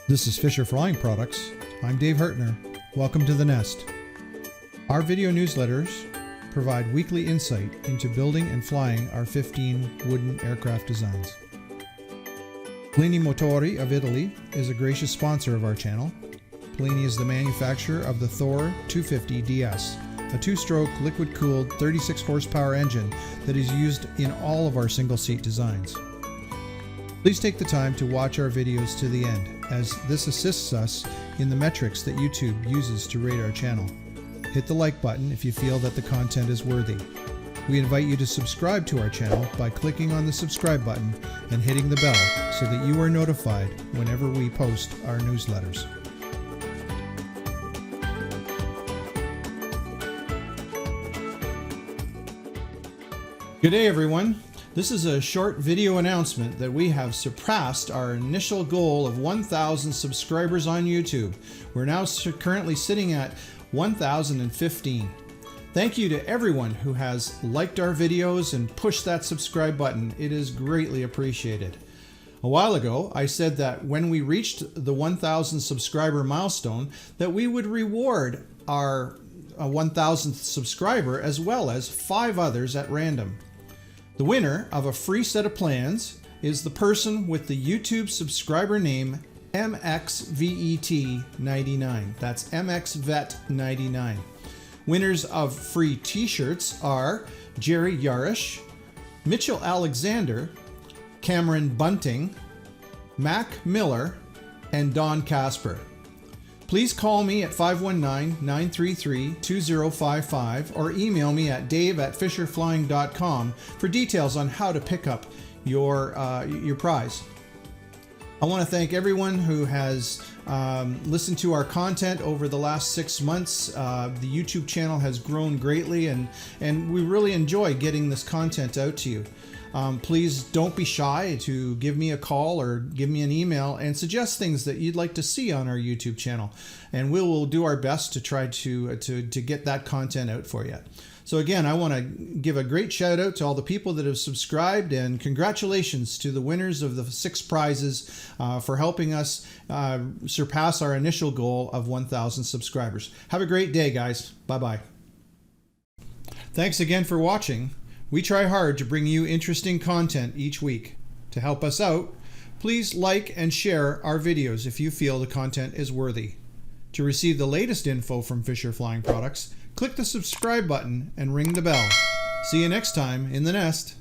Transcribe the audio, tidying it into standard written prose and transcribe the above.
This is Fisher Flying Products. I'm Dave Hartner. Welcome to The Nest. Our video newsletters provide weekly insight into building and flying our 15 wooden aircraft designs. Plini Motori of Italy is a gracious sponsor of our channel. Plini is the manufacturer of the Thor 250 DS, a two-stroke liquid-cooled 36 horsepower engine that is used in all of our single-seat designs. Please take the time to watch our videos to the end, as this assists us in the metrics that YouTube uses to rate our channel. Hit the like button if you feel that the content is worthy. We invite you to subscribe to our channel by clicking on the subscribe button and hitting the bell so that you are notified whenever we post our newsletters. Good day, everyone. This is a short video announcement that we have surpassed our initial goal of 1,000 subscribers on YouTube. We're now currently sitting at 1,015. Thank you to everyone who has liked our videos and pushed that subscribe button. It is greatly appreciated. A while ago, I said that when we reached the 1,000 subscriber milestone, that we would reward our 1,000th subscriber as well as 5 others at random. The winner of a free set of plans is the person with the YouTube subscriber name MXVET99. That's MXVET99. Winners of free t-shirts are Jerry Yarish, Mitchell Alexander, Cameron Bunting, Mac Miller, and Don Casper. Please call me at 519-933-2055 or email me at dave@fisherflying.com for details on how to pick up your prize. I want to thank everyone who has listened to our content over the last 6 months. The YouTube channel has grown greatly, and we really enjoy getting this content out to you. Please don't be shy to give me a call or give me an email and suggest things that you'd like to see on our YouTube channel, and we will do our best to try to get that content out for you. So again, I want to give a great shout out to all the people that have subscribed, and congratulations to the winners of the 6 prizes for helping us surpass our initial goal of 1,000 subscribers. Have a great day, guys. Bye-bye. Thanks again for watching. We try hard to bring you interesting content each week. To help us out, please like and share our videos if you feel the content is worthy. To receive the latest info from Fisher Flying Products, click the subscribe button and ring the bell. See you next time in the nest.